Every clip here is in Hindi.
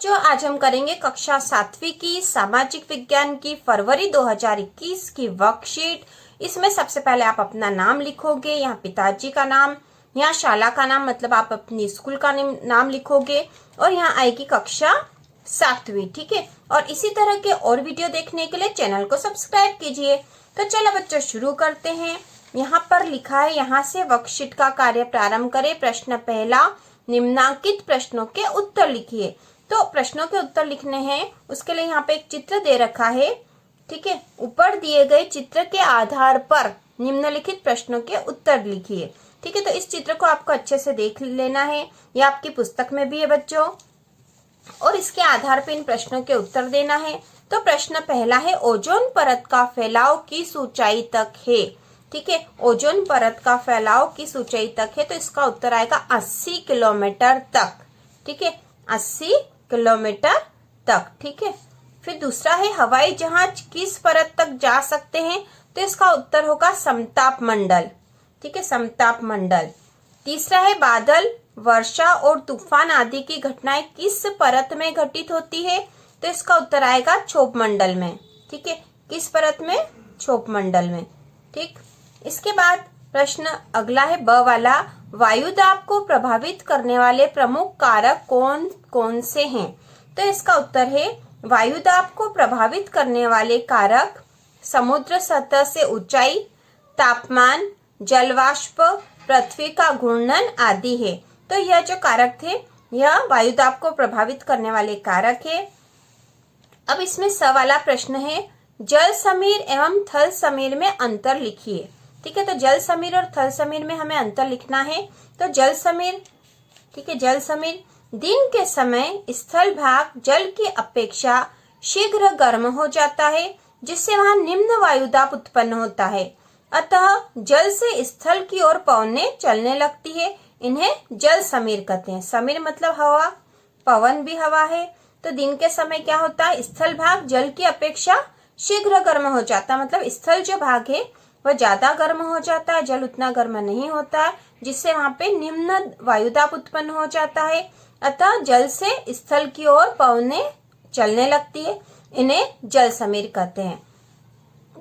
बच्चों, आज हम करेंगे कक्षा 7वीं की सामाजिक विज्ञान की फरवरी 2021 की वर्कशीट। इसमें सबसे पहले आप अपना नाम लिखोगे, यहाँ पिताजी का नाम, यहाँ शाला का नाम मतलब आप अपनी स्कूल का नाम लिखोगे और यहाँ आएगी कक्षा 7वीं। ठीक है, और इसी तरह के और वीडियो देखने के लिए चैनल को सब्सक्राइब कीजिए। तो चलो बच्चों शुरू करते हैं। यहाँ पर लिखा है, यहाँ से वर्कशीट का कार्य प्रारंभ करें। प्रश्न पहला, निम्नांकित प्रश्नों के उत्तर लिखिए। तो प्रश्नों के उत्तर लिखने हैं, उसके लिए यहाँ पे एक चित्र दे रखा है। ठीक है, ऊपर दिए गए चित्र के आधार पर निम्नलिखित प्रश्नों के उत्तर लिखिए। ठीक है, तो इस चित्र को आपको अच्छे से देख लेना है, ये आपकी पुस्तक में भी है बच्चों, और इसके आधार पर इन प्रश्नों के उत्तर देना है। तो प्रश्न पहला है, ओजोन परत का फैलाव किस ऊंचाई तक है। ठीक है, ओजोन परत का फैलाव किस ऊंचाई तक है, तो इसका उत्तर आएगा 80 किलोमीटर तक। ठीक है, 80 किलोमीटर तक। ठीक है, फिर दूसरा है, हवाई जहाज किस परत तक जा सकते हैं, तो इसका उत्तर होगा समताप मंडल। ठीक है, समताप मंडल। तीसरा है, बादल, वर्षा और तूफान आदि की घटनाएं किस परत में घटित होती है, तो इसका उत्तर आएगा क्षोभ मंडल में। ठीक है, किस परत में, क्षोभ मंडल में। ठीक, इसके बाद प्रश्न अगला है ब वाला, वायुदाब को प्रभावित करने वाले प्रमुख कारक कौन कौन से हैं, तो इसका उत्तर है, वायुदाब को प्रभावित करने वाले कारक समुद्र सतह से ऊंचाई, तापमान, जलवाष्प, पृथ्वी का घूर्णन आदि है। तो यह जो कारक थे, यह वायुदाब को प्रभावित करने वाले कारक है। अब इसमें स वाला प्रश्न है, जल समीर एवं थल समीर में अंतर लिखिए। ठीक है, तो जल समीर और थल समीर में हमें अंतर लिखना है। तो जल समीर, ठीक है, जल समीर, दिन के समय स्थल भाग जल की अपेक्षा शीघ्र गर्म हो जाता है, जिससे वहां निम्न वायुदाब उत्पन्न होता है। अतः जल से स्थल की ओर पवनें चलने लगती है, इन्हें जल समीर कहते हैं। समीर मतलब हवा, पवन भी हवा है। तो दिन के समय क्या होता है, स्थल भाग जल की अपेक्षा शीघ्र गर्म हो जाता है, मतलब स्थल जो भाग है वह ज्यादा गर्म हो जाता है, जल उतना गर्म नहीं होता है, जिससे वहां पे निम्न वायुदाब उत्पन्न हो जाता है। अतः जल से स्थल की ओर पवनें चलने लगती है, इन्हें जल समीर कहते हैं।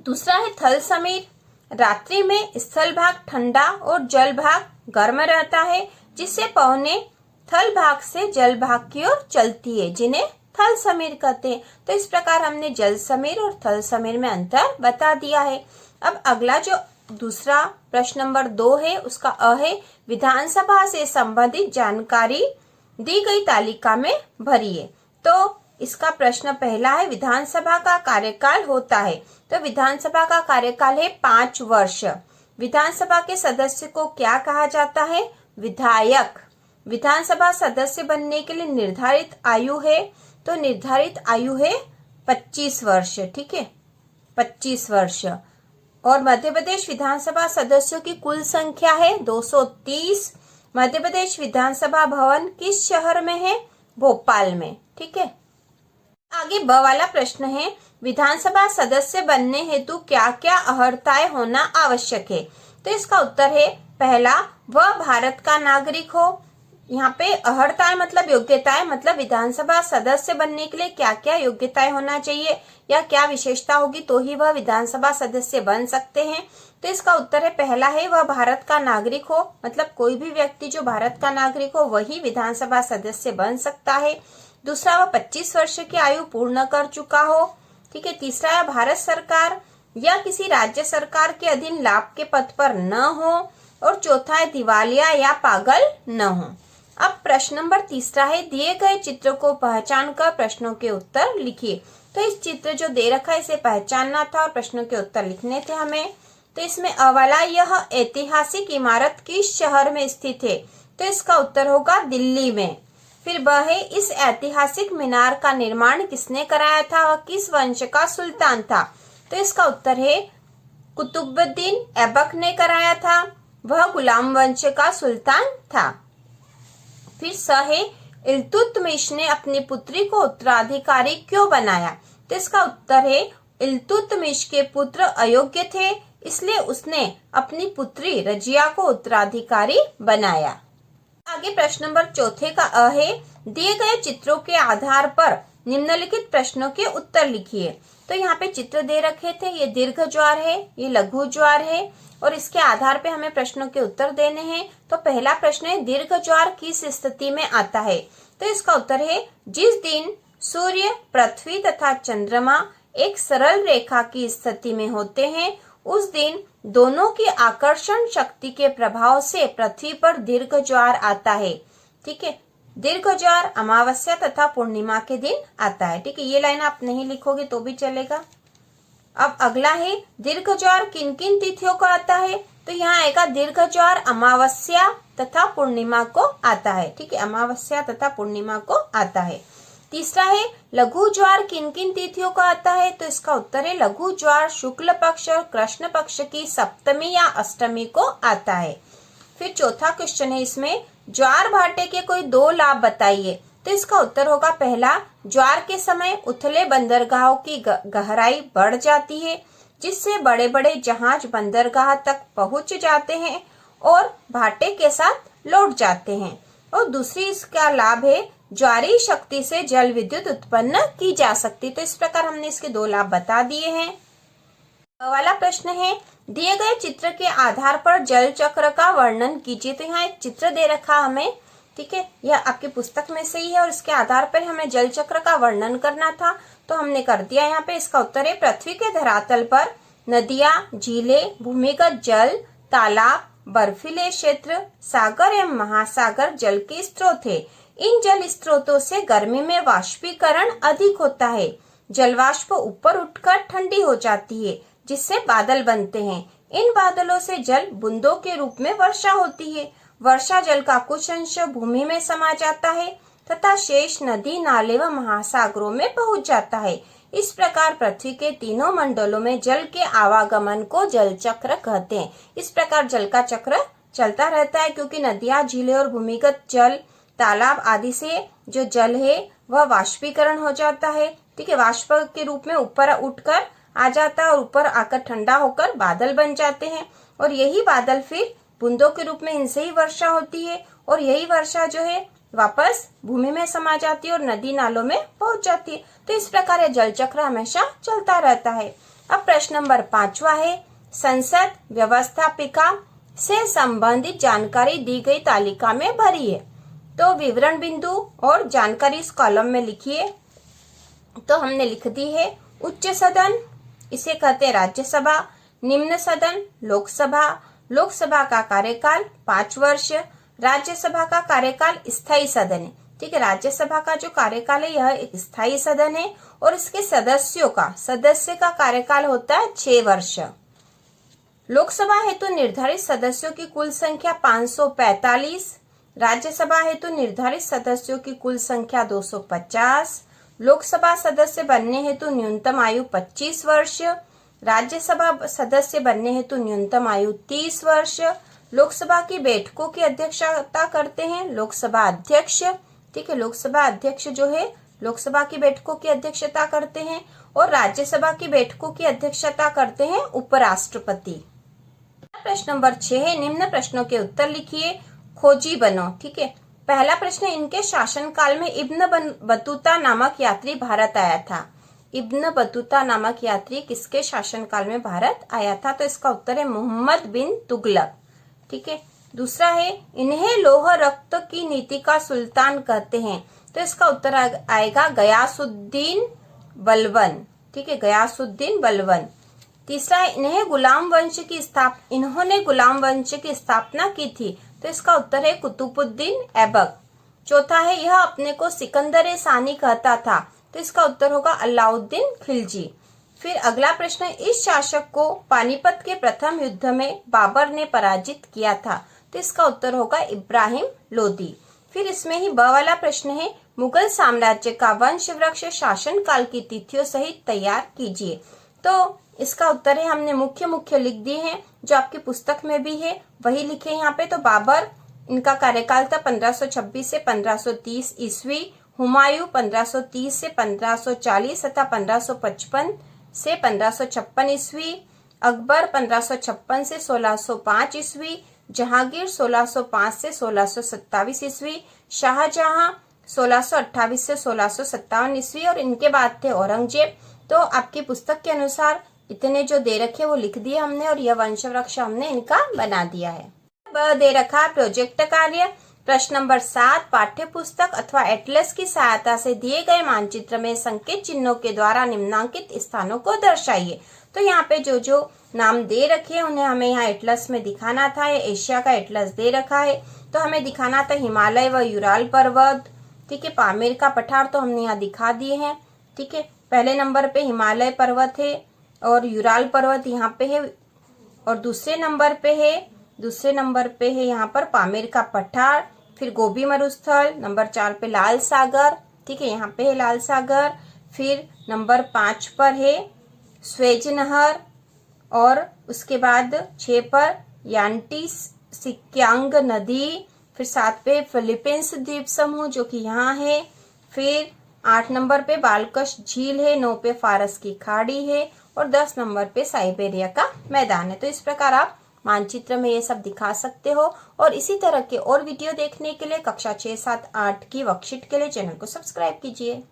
दूसरा है थल समीर, रात्रि में स्थल भाग ठंडा और जल भाग गर्म रहता है, जिससे पवनें थल भाग से जल भाग की ओर चलती है, जिन्हें थल समीर कहते हैं। तो इस प्रकार हमने जल समीर और थल समीर में अंतर बता दिया है। अब अगला जो दूसरा प्रश्न नंबर 2 है, उसका अ है, विधानसभा से संबंधित जानकारी दी गई तालिका में भरिए। तो इसका प्रश्न पहला है, विधानसभा का कार्यकाल होता है, तो विधानसभा का कार्यकाल है 5 वर्ष। विधानसभा के सदस्य को क्या कहा जाता है, विधायक। विधानसभा सदस्य बनने के लिए निर्धारित आयु है, तो निर्धारित आयु है 25 वर्ष। ठीक है, 25 वर्ष। और मध्य प्रदेश विधानसभा सदस्यों की कुल संख्या है 230। मध्य प्रदेश विधानसभा भवन किस शहर में है, भोपाल में। ठीक है, आगे ब वाला प्रश्न है, विधानसभा सदस्य बनने हेतु क्या क्या अर्हताएं होना आवश्यक है, तो इसका उत्तर है, पहला, वह भारत का नागरिक हो। यहाँ पे अर्हताएं मतलब योग्यताएं, मतलब विधानसभा सदस्य बनने के लिए क्या क्या योग्यताएं होना चाहिए या क्या विशेषता होगी तो ही वह विधानसभा सदस्य बन सकते हैं। तो इसका उत्तर है, पहला है, वह भारत का नागरिक हो, मतलब कोई भी व्यक्ति जो भारत का नागरिक हो वही विधानसभा सदस्य बन सकता है। दूसरा, वह 25 वर्ष की आयु पूर्ण कर चुका हो। ठीक है, तीसरा, भारत सरकार या किसी राज्य सरकार के अधीन लाभ के पद पर न हो। और चौथा है, दिवालिया या पागल न हो। अब प्रश्न नंबर तीसरा है, दिए गए चित्र को पहचान कर प्रश्नों के उत्तर लिखिए। तो इस चित्र जो दे रखा है इसे पहचानना था और प्रश्नों के उत्तर लिखने थे हमें। तो इसमें अ वाला, यह ऐतिहासिक इमारत किस शहर में स्थित है, तो इसका उत्तर होगा दिल्ली में। फिर ब है, इस ऐतिहासिक मीनार का निर्माण किसने कराया था, वह किस वंश का सुल्तान था, तो इसका उत्तर है, कुतुबुद्दीन ऐबक ने कराया था, वह गुलाम वंश का सुल्तान था। फिर स है, इल्तुतमिश ने अपनी पुत्री को उत्तराधिकारी क्यों बनाया, तो इसका उत्तर है, इल्तुतमिश के पुत्र अयोग्य थे, इसलिए उसने अपनी पुत्री रजिया को उत्तराधिकारी बनाया। आगे प्रश्न नंबर चौथे का अ है, दिए गए चित्रों के आधार पर निम्नलिखित प्रश्नों के उत्तर लिखिए। तो यहाँ पे चित्र दे रखे थे, ये दीर्घ ज्वार है, ये लघु ज्वार है और इसके आधार पे हमें प्रश्नों के उत्तर देने हैं। तो पहला प्रश्न है, दीर्घ ज्वार किस स्थिति में आता है? तो इसका उत्तर है, जिस दिन सूर्य, पृथ्वी तथा चंद्रमा एक सरल रेखा की स्थिति में होते हैं, उस दिन दोनों की आकर्षण शक्ति के प्रभाव से पृथ्वी पर दीर्घ ज्वार आता है। ठीक है, दीर्घ ज्वार अमावस्या तथा पूर्णिमा के दिन आता है। ठीक है, ये लाइन आप नहीं लिखोगे तो भी चलेगा। अब अगला है, दीर्घ ज्वार किन किन तिथियों को आता है? तो यहाँ आएगा दीर्घ ज्वार अमावस्या तथा पूर्णिमा को आता है। ठीक है, अमावस्या तथा पूर्णिमा को आता है। तीसरा है, लघु ज्वार किन किन तिथियों को आता है? तो इसका उत्तर है, लघु ज्वार शुक्ल पक्ष और कृष्ण पक्ष की सप्तमी या अष्टमी को आता है। फिर चौथा क्वेश्चन है इसमें, ज्वार भाटे के कोई दो लाभ बताइए। तो इसका उत्तर होगा, पहला, ज्वार के समय उथले बंदरगाहों की गहराई बढ़ जाती है, जिससे बड़े बड़े जहाज बंदरगाह तक पहुंच जाते हैं और भाटे के साथ लौट जाते हैं। और दूसरी इसका लाभ है, ज्वारीय शक्ति से जल विद्युत उत्पन्न की जा सकती। तो इस प्रकार हमने इसके दो लाभ बता दिए हैं। वाला प्रश्न है, दिए गए चित्र के आधार पर जल चक्र का वर्णन कीजिए। तो यहाँ एक चित्र दे रखा हमें, ठीक है, यह आपकी पुस्तक में से ही है और इसके आधार पर हमें जल चक्र का वर्णन करना था, तो हमने कर दिया। यहाँ पे इसका उत्तर है, पृथ्वी के धरातल पर नदियां, झीलें, भूमिगत जल, तालाब, बर्फीले क्षेत्र, सागर एवं महासागर जल के स्रोत है। इन जल स्रोतों से गर्मी में वाष्पीकरण अधिक होता है। जलवाष्प ऊपर उठकर ठंडी हो जाती है, जिससे बादल बनते हैं। इन बादलों से जल बूंदों के रूप में वर्षा होती है। वर्षा जल का कुछ अंश भूमि में समा जाता है तथा शेष नदी, नाले व महासागरों में पहुंच जाता है। इस प्रकार पृथ्वी के तीनों मंडलों में जल के आवागमन को जल चक्र कहते हैं। इस प्रकार जल का चक्र चलता रहता है, क्योंकि नदियां, झीलें और भूमिगत जल, तालाब आदि से जो जल है वह वाष्पीकरण हो जाता है। ठीक है, वाष्प के रूप में ऊपर उठकर आ जाता है और ऊपर आकर ठंडा होकर बादल बन जाते हैं और यही बादल फिर बूंदों के रूप में इनसे ही वर्षा होती है और यही वर्षा जो है वापस भूमि में समा जाती है और नदी नालों में पहुंच जाती है। तो इस प्रकार यह जल चक्र हमेशा चलता रहता है। अब प्रश्न नंबर 5वां है, संसद व्यवस्थापिका से संबंधित जानकारी दी गई तालिका में भरी है। तो विवरण बिंदु और जानकारी इस कॉलम में लिखिए। तो हमने लिख दी है, उच्च सदन इसे कहते हैं राज्यसभा, निम्न सदन लोकसभा, लोकसभा का कार्यकाल 5 वर्ष, राज्यसभा का कार्यकाल स्थायी सदन है। ठीक है, राज्यसभा का जो कार्यकाल है यह एक स्थायी सदन है और इसके सदस्य का कार्यकाल होता है 6 वर्ष। लोकसभा हेतु निर्धारित सदस्यों की कुल संख्या 545, राज्यसभा हेतु निर्धारित सदस्यों की कुल संख्या 250, लोकसभा सदस्य बनने हेतु न्यूनतम आयु 25 वर्ष, राज्यसभा सदस्य बनने हेतु न्यूनतम आयु 30 वर्ष। लोकसभा की बैठकों की अध्यक्षता करते हैं लोकसभा अध्यक्ष। ठीक है, लोकसभा अध्यक्ष जो है लोकसभा की बैठकों की अध्यक्षता करते हैं और राज्यसभा की बैठकों की अध्यक्षता करते हैं उपराष्ट्रपति। प्रश्न नंबर 6 है, निम्न प्रश्नों के उत्तर लिखिए, खोजी बनो। ठीक है, पहला प्रश्न, इनके शासनकाल में इब्न बतूता नामक यात्री भारत आया था। इब्न बतूता नामक यात्री किसके शासनकाल में भारत आया था? तो इसका उत्तर है मोहम्मद बिन तुगलक। ठीक है, दूसरा है, इन्हें लौह रक्त की नीति का सुल्तान कहते हैं। तो इसका उत्तर आएगा गयासुद्दीन बलबन। ठीक है, गयासुद्दीन बलबन। तीसरा है, इन्होंने गुलाम वंश की स्थापना की थी। तो इसका उत्तर है कुतुबुद्दीन ऐबक। चौथा है, यह अपने को सिकंदर सानी कहता था। तो इसका उत्तर होगा अलाउद्दीन खिलजी। फिर अगला प्रश्न है, इस शासक को पानीपत के प्रथम युद्ध में बाबर ने पराजित किया था। तो इसका उत्तर होगा इब्राहिम लोदी। फिर इसमें ही ब वाला प्रश्न है, मुगल साम्राज्य का वंश वृक्ष शासन काल की तिथियों सहित तैयार कीजिए। तो इसका उत्तर है, हमने मुख्य लिख दिए हैं, जो आपकी पुस्तक में भी है वही लिखे यहाँ पे। तो बाबर, इनका कार्यकाल था 1526 से 1530 ईस्वी, हुमायूं 1530 से 1540 तथा 1555 से 1556 ईस्वी, अकबर 1556 से 1605 ईस्वी, जहांगीर 1605 से 1627 ईस्वी, शाहजहां 1628 से 1657 ईस्वी, और इनके बाद थे औरंगजेब। तो आपकी पुस्तक के अनुसार इतने जो दे रखे वो लिख दिए हमने, और यह वंश वृक्ष हमने इनका बना दिया है। दे रखा प्रोजेक्ट कार्य। प्रश्न नंबर 7, पाठ्य पुस्तक अथवा एटलस की सहायता से दिए गए मानचित्र में संकेत चिन्हों के द्वारा निम्नांकित स्थानों को दर्शाइए। तो यहाँ पे जो जो नाम दे रखे हैं उन्हें हमें यहाँ एटलस में दिखाना था। ये एशिया का एटलस दे रखा है, तो हमें दिखाना था हिमालय व यूराल पर्वत, ठीक है। पामीर का पठार तो हमने यहाँ दिखा दिए हैं, ठीक है। पहले नंबर पे हिमालय पर्वत है और यूराल पर्वत यहाँ पे है, और दूसरे नंबर पे है यहाँ पर पामीर का पठार, फिर गोबी मरुस्थल, नंबर 4 पे लाल सागर, ठीक है, यहाँ पे है लाल सागर। फिर नंबर 5 पर है स्वेज नहर, और उसके बाद 6 पर यांटी सिक्यांग नदी, फिर 7 पे फिलीपींस द्वीप समूह जो कि यहाँ है, फिर 8 नंबर पे बालकश झील है, 9 पे फारस की खाड़ी है, और 10 नंबर पे साइबेरिया का मैदान है। तो इस प्रकार आप मानचित्र में ये सब दिखा सकते हो। और इसी तरह के और वीडियो देखने के लिए कक्षा 6, 7, 8 की वर्कशीट के लिए चैनल को सब्सक्राइब कीजिए।